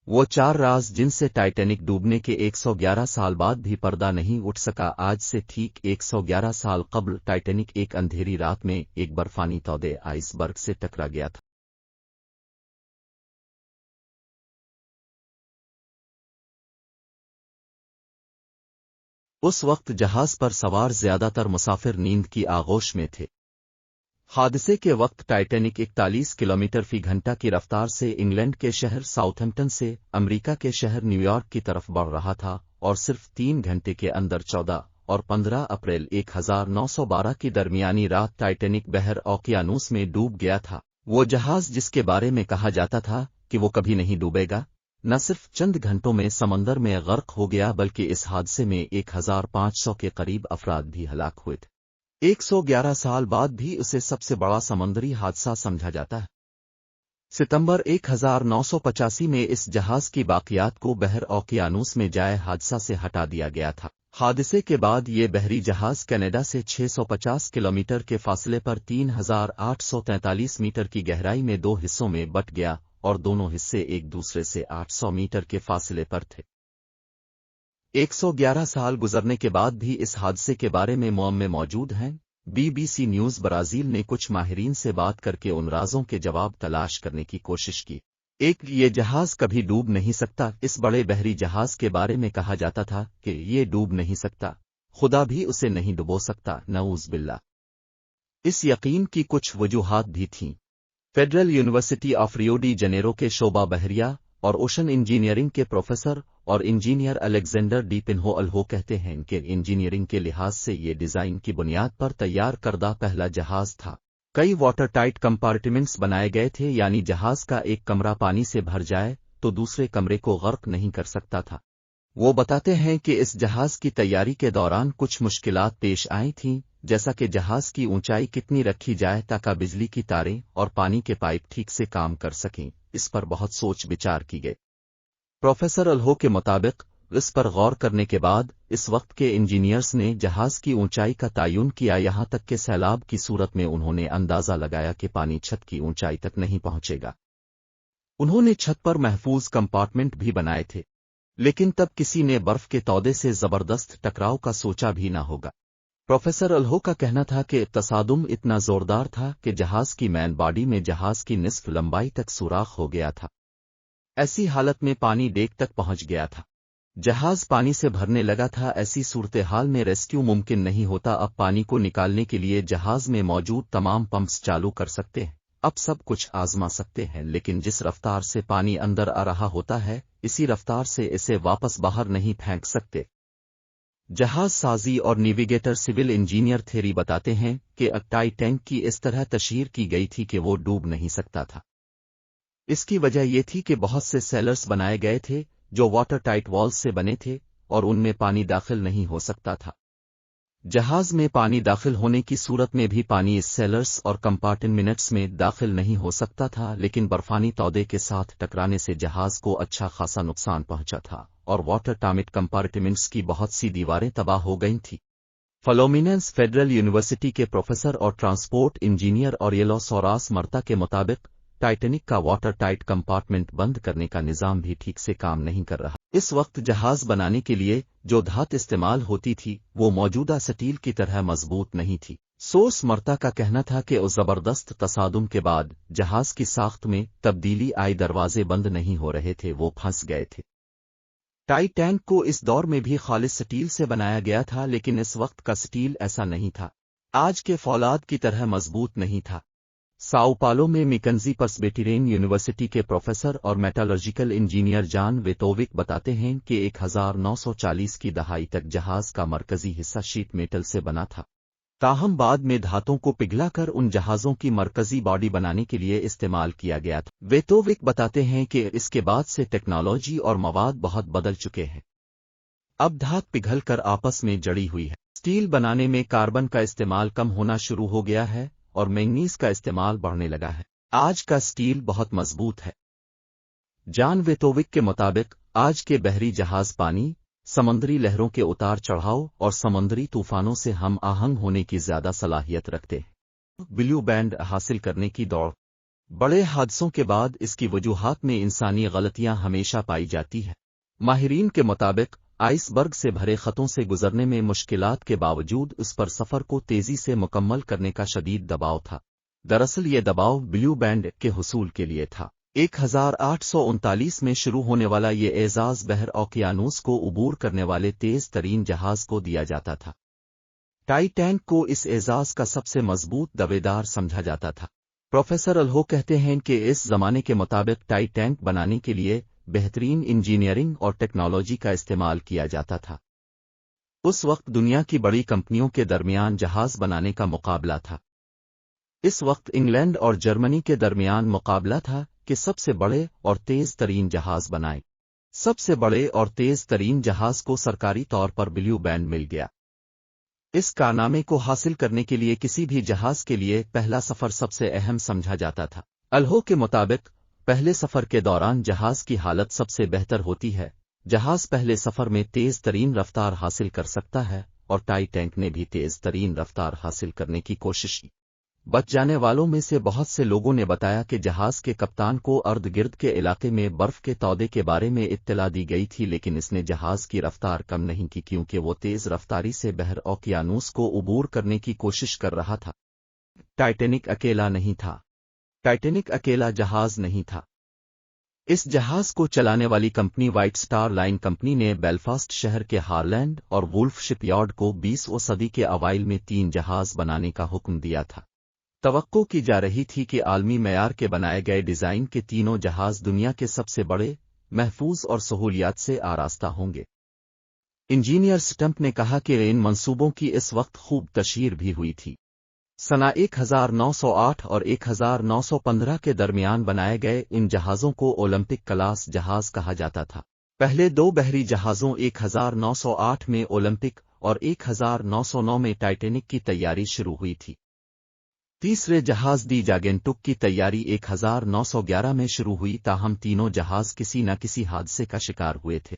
وہ 4 راز جن سے ٹائٹینک ڈوبنے کے 111 سال بعد بھی پردہ نہیں اٹھ سکا۔ آج سے ٹھیک 111 سال قبل ٹائٹینک ایک اندھیری رات میں ایک برفانی تودے آئس برگ سے ٹکرا گیا تھا۔ اس وقت جہاز پر سوار زیادہ تر مسافر نیند کی آغوش میں تھے۔ حادثے کے وقت ٹائٹینک 41 کلومیٹر فی گھنٹہ کی رفتار سے انگلینڈ کے شہر ساؤتھمپٹن سے امریکہ کے شہر نیو یارک کی طرف بڑھ رہا تھا، اور صرف 3 گھنٹے کے اندر 14 اور 15 اپریل 1912 کی درمیانی رات ٹائٹینک بحر اوقیانوس میں ڈوب گیا تھا۔ وہ جہاز جس کے بارے میں کہا جاتا تھا کہ وہ کبھی نہیں ڈوبے گا، نہ صرف چند گھنٹوں میں سمندر میں غرق ہو گیا بلکہ اس حادثے میں 1500 کے قریب افراد بھی ہلاک ہوئے تھے۔ 111 سال بعد بھی اسے سب سے بڑا سمندری حادثہ سمجھا جاتا ہے۔ ستمبر 1985 میں اس جہاز کی باقیات کو بحر اوقیانوس میں جائے حادثہ سے ہٹا دیا گیا تھا۔ حادثے کے بعد یہ بحری جہاز کینیڈا سے 650 کلومیٹر کے فاصلے پر 3843 میٹر کی گہرائی میں 2 حصوں میں بٹ گیا، اور دونوں حصے ایک دوسرے سے 800 میٹر کے فاصلے پر تھے۔ 111 سال گزرنے کے بعد بھی اس حادثے کے بارے میں معمے موجود ہیں۔ BBC نیوز برازیل نے کچھ ماہرین سے بات کر کے ان رازوں کے جواب تلاش کرنے کی کوشش کی۔ ایک، یہ جہاز کبھی ڈوب نہیں سکتا۔ اس بڑے بحری جہاز کے بارے میں کہا جاتا تھا کہ یہ ڈوب نہیں سکتا، خدا بھی اسے نہیں ڈبو سکتا، نعوذ باللہ۔ اس یقین کی کچھ وجوہات بھی تھیں۔ Federal university of Rio de Janeiro کے شعبہ بحریہ اور اوشن انجینئرنگ کے پروفیسر اور engineer Alexander de Pinho Alho کہتے ہیں کہ انجینئرنگ کے لحاظ سے یہ ڈیزائن کی بنیاد پر تیار کردہ پہلا جہاز تھا۔ کئی واٹر ٹائٹ کمپارٹمنٹس بنائے گئے تھے، یعنی جہاز کا ایک کمرہ پانی سے بھر جائے تو دوسرے کمرے کو غرق نہیں کر سکتا تھا۔ وہ بتاتے ہیں کہ اس جہاز کی تیاری کے دوران کچھ مشکلات پیش آئی تھیں، جیسا کہ جہاز کی اونچائی کتنی رکھی جائے تاکہ بجلی کی تاریں اور پانی کے پائپ ٹھیک سے کام کر سکیں۔ اس پر بہت سوچ بچار کی گئی۔ پروفیسر الہو کے مطابق اس پر غور کرنے کے بعد اس وقت کے انجینئرز نے جہاز کی اونچائی کا تعین کیا، یہاں تک کہ سیلاب کی صورت میں انہوں نے اندازہ لگایا کہ پانی چھت کی اونچائی تک نہیں پہنچے گا۔ انہوں نے چھت پر محفوظ کمپارٹمنٹ بھی بنائے تھے، لیکن تب کسی نے برف کے تودے سے زبردست ٹکراؤ کا سوچا بھی نہ ہوگا۔ پروفیسر الہو کا کہنا تھا کہ تصادم اتنا زوردار تھا کہ جہاز کی مین باڈی میں جہاز کی نصف لمبائی تک سوراخ ہو گیا تھا۔ ایسی حالت میں پانی ڈیک تک پہنچ گیا تھا۔ جہاز پانی سے بھرنے لگا تھا۔ ایسی صورتحال میں ریسکیو ممکن نہیں ہوتا۔ اب پانی کو نکالنے کے لیے جہاز میں موجود تمام پمپس چالو کر سکتے ہیں، اب سب کچھ آزما سکتے ہیں، لیکن جس رفتار سے پانی اندر آ رہا ہوتا ہے اسی رفتار سے اسے واپس باہر نہیں پھینک سکتے۔ جہاز سازی اور نیویگیٹر سول انجینئر تھیری بتاتے ہیں کہ ٹائٹینک کی اس طرح تشہیر کی گئی تھی کہ وہ ڈوب نہیں سکتا تھا۔ اس کی وجہ یہ تھی کہ بہت سے سیلرز بنائے گئے تھے جو واٹر ٹائٹ والز سے بنے تھے اور ان میں پانی داخل نہیں ہو سکتا تھا۔ جہاز میں پانی داخل ہونے کی صورت میں بھی پانی اس سیلرز اور کمپارٹمنٹس میں داخل نہیں ہو سکتا تھا، لیکن برفانی تودے کے ساتھ ٹکرانے سے جہاز کو اچھا خاصا نقصان پہنچا تھا اور واٹر ٹائٹ کمپارٹمنٹس کی بہت سی دیواریں تباہ ہو گئی تھیں۔ فلومیننس فیڈرل یونیورسٹی کے پروفیسر اور ٹرانسپورٹ انجینئر اوریلو سوراس مرتا کے مطابق ٹائٹینک کا واٹر ٹائٹ کمپارٹمنٹ بند کرنے کا نظام بھی ٹھیک سے کام نہیں کر رہا۔ اس وقت جہاز بنانے کے لیے جو دھات استعمال ہوتی تھی وہ موجودہ سٹیل کی طرح مضبوط نہیں تھی۔ سورس مرتا کا کہنا تھا کہ اس زبردست تصادم کے بعد جہاز کی ساخت میں تبدیلی آئی، دروازے بند نہیں ہو رہے تھے، وہ پھنس گئے تھے۔ ٹائٹینک کو اس دور میں بھی خالص سٹیل سے بنایا گیا تھا، لیکن اس وقت کا سٹیل ایسا نہیں تھا، آج کے فولاد کی طرح مضبوط نہیں تھا۔ ساؤ پالو میں میکنزی پرسبیٹرین یونیورسٹی کے پروفیسر اور میٹالرجیکل انجینئر جان ویتووک بتاتے ہیں کہ 1940 کی دہائی تک جہاز کا مرکزی حصہ شیٹ میٹل سے بنا تھا، تاہم بعد میں دھاتوں کو پگھلا کر ان جہازوں کی مرکزی باڈی بنانے کے لیے استعمال کیا گیا تھا۔ ویتووک بتاتے ہیں کہ اس کے بعد سے ٹیکنالوجی اور مواد بہت بدل چکے ہیں، اب دھات پگھل کر آپس میں جڑی ہوئی ہے۔ سٹیل بنانے میں کاربن کا استعمال کم ہونا شروع ہو گیا ہے اور مینگنیز کا استعمال بڑھنے لگا ہے۔ آج کا سٹیل بہت مضبوط ہے۔ جان ویتووک کے مطابق آج کے بحری جہاز پانی، سمندری لہروں کے اتار چڑھاؤ اور سمندری طوفانوں سے ہم آہنگ ہونے کی زیادہ صلاحیت رکھتے ہیں۔ بلیو بینڈ حاصل کرنے کی دوڑ بڑے حادثوں کے بعد اس کی وجوہات میں انسانی غلطیاں ہمیشہ پائی جاتی ہیں۔ ماہرین کے مطابق آئس برگ سے بھرے خطوں سے گزرنے میں مشکلات کے باوجود اس پر سفر کو تیزی سے مکمل کرنے کا شدید دباؤ تھا۔ دراصل یہ دباؤ بلیو بینڈ کے حصول کے لیے تھا۔ 1839 میں شروع ہونے والا یہ اعزاز بحر اوقیانوس کو عبور کرنے والے تیز ترین جہاز کو دیا جاتا تھا۔ ٹائٹینک کو اس اعزاز کا سب سے مضبوط دعویدار سمجھا جاتا تھا۔ پروفیسر الہو کہتے ہیں کہ اس زمانے کے مطابق ٹائٹینک بنانے کے لیے بہترین انجینئرنگ اور ٹیکنالوجی کا استعمال کیا جاتا تھا۔ اس وقت دنیا کی بڑی کمپنیوں کے درمیان جہاز بنانے کا مقابلہ تھا۔ اس وقت انگلینڈ اور جرمنی کے درمیان مقابلہ تھا کہ سب سے بڑے اور تیز ترین جہاز بنائیں۔ سب سے بڑے اور تیز ترین جہاز کو سرکاری طور پر بلیو بینڈ مل گیا۔ اس کارنامے کو حاصل کرنے کے لیے کسی بھی جہاز کے لیے پہلا سفر سب سے اہم سمجھا جاتا تھا۔ الہو کے مطابق پہلے سفر کے دوران جہاز کی حالت سب سے بہتر ہوتی ہے۔ جہاز پہلے سفر میں تیز ترین رفتار حاصل کر سکتا ہے اور ٹائٹینک نے بھی تیز ترین رفتار حاصل کرنے کی کوشش کی۔ بچ جانے والوں میں سے بہت سے لوگوں نے بتایا کہ جہاز کے کپتان کو ارد گرد کے علاقے میں برف کے تودے کے بارے میں اطلاع دی گئی تھی، لیکن اس نے جہاز کی رفتار کم نہیں کی کیونکہ وہ تیز رفتاری سے بحر اوقیانوس کو عبور کرنے کی کوشش کر رہا تھا۔ ٹائٹینک اکیلا نہیں تھا۔ ٹائٹینک اکیلا جہاز نہیں تھا۔ اس جہاز کو چلانے والی company white star line company نے بیلفاسٹ شہر کے ہارلینڈ اور وولف شپ یارڈ کو 20ویں صدی کے اوائل میں 3 جہاز بنانے کا حکم دیا تھا۔ توقع کی جا رہی تھی کہ عالمی معیار کے بنائے گئے ڈیزائن کے تینوں جہاز دنیا کے سب سے بڑے، محفوظ اور سہولیات سے آراستہ ہوں گے۔ انجینئر سٹمپ نے کہا کہ ان منصوبوں کی اس وقت خوب تشہیر بھی ہوئی تھی۔ سنہ 1908 اور 1915 کے درمیان بنائے گئے ان جہازوں کو اولمپک کلاس جہاز کہا جاتا تھا۔ پہلے 2 بحری جہازوں 1908 میں اولمپک اور 1909 میں ٹائٹینک کی تیاری شروع ہوئی تھی۔ تیسرے جہاز دی جاگنٹک کی تیاری 1911 میں شروع ہوئی، تاہم تینوں جہاز کسی نہ کسی حادثے کا شکار ہوئے تھے۔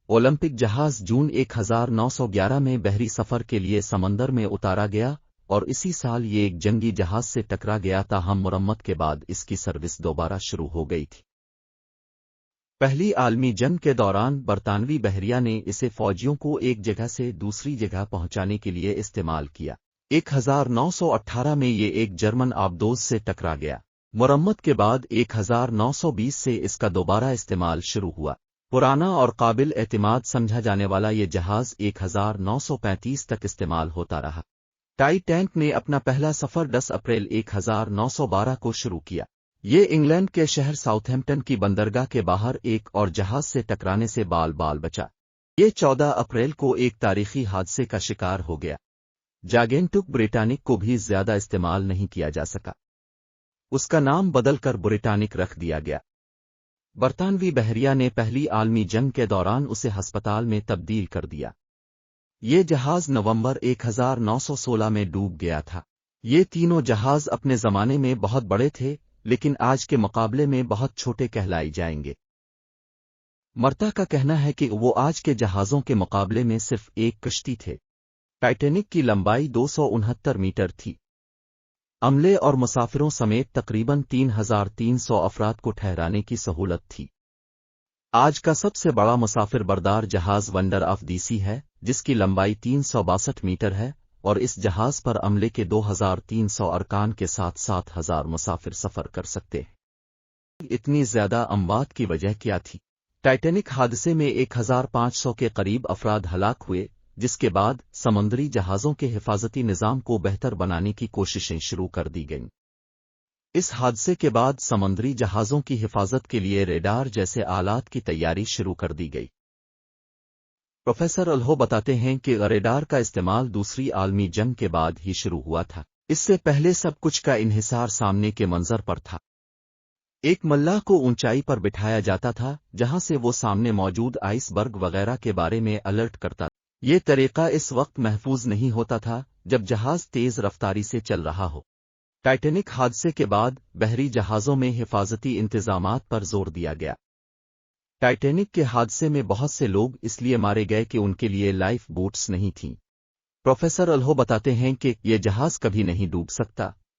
اولمپک جہاز جون 1911 میں بحری سفر کے لیے سمندر میں اتارا گیا اور اسی سال یہ ایک جنگی جہاز سے ٹکرا گیا، تاہم مرمت کے بعد اس کی سروس دوبارہ شروع ہو گئی تھی۔ پہلی عالمی جنگ کے دوران برطانوی بحریہ نے اسے فوجیوں کو ایک جگہ سے دوسری جگہ پہنچانے کے لیے استعمال کیا۔ 1918 میں یہ ایک جرمن آبدوز سے ٹکرا گیا۔ مرمت کے بعد 1920 سے اس کا دوبارہ استعمال شروع ہوا۔ پرانا اور قابل اعتماد سمجھا جانے والا یہ جہاز 1935 تک استعمال ہوتا رہا۔ ٹائٹینک نے اپنا پہلا سفر 10 اپریل 1912 کو شروع کیا۔ یہ انگلینڈ کے شہر ساؤتھہمپٹن کی بندرگاہ کے باہر ایک اور جہاز سے ٹکرانے سے بال بچا۔ یہ 14 اپریل کو ایک تاریخی حادثے کا شکار ہو گیا۔ جاگنٹک بریٹانک کو بھی زیادہ استعمال نہیں کیا جا سکا۔ اس کا نام بدل کر بریٹانک رکھ دیا گیا۔ برطانوی بحریہ نے پہلی عالمی جنگ کے دوران اسے ہسپتال میں تبدیل کر دیا۔ یہ جہاز نومبر 1916 میں ڈوب گیا تھا۔ یہ تینوں جہاز اپنے زمانے میں بہت بڑے تھے، لیکن آج کے مقابلے میں بہت چھوٹے کہلائی جائیں گے۔ مرتا کا کہنا ہے کہ وہ آج کے جہازوں کے مقابلے میں صرف ایک کشتی تھے۔ ٹائٹینک کی لمبائی 269 میٹر تھی۔ عملے اور مسافروں سمیت تقریباً 3300 افراد کو ٹھہرانے کی سہولت تھی۔ آج کا سب سے بڑا مسافر بردار جہاز ونڈر آف دی سی ہے، جس کی لمبائی 362 میٹر ہے، اور اس جہاز پر عملے کے 2300 ارکان کے ساتھ 7000 مسافر سفر کر سکتے ہیں۔ اتنی زیادہ اموات کی وجہ کیا تھی؟ ٹائٹینک حادثے میں 1500 کے قریب افراد ہلاک ہوئے، جس کے بعد سمندری جہازوں کے حفاظتی نظام کو بہتر بنانے کی کوششیں شروع کر دی گئیں۔ اس حادثے کے بعد سمندری جہازوں کی حفاظت کے لیے ریڈار جیسے آلات کی تیاری شروع کر دی گئی۔ پروفیسر الہو بتاتے ہیں کہ ریڈار کا استعمال دوسری عالمی جنگ کے بعد ہی شروع ہوا تھا۔ اس سے پہلے سب کچھ کا انحصار سامنے کے منظر پر تھا۔ ایک ملاح کو اونچائی پر بٹھایا جاتا تھا جہاں سے وہ سامنے موجود آئس برگ وغیرہ کے بارے میں الرٹ کرتا تھا۔ یہ طریقہ اس وقت محفوظ نہیں ہوتا تھا جب جہاز تیز رفتاری سے چل رہا ہو۔ ٹائٹینک حادثے کے بعد بحری جہازوں میں حفاظتی انتظامات پر زور دیا گیا۔ ٹائٹینک کے حادثے میں بہت سے لوگ اس لیے مارے گئے کہ ان کے لیے لائف بوٹس نہیں تھیں۔ پروفیسر الہو بتاتے ہیں کہ یہ جہاز کبھی نہیں ڈوب سکتا،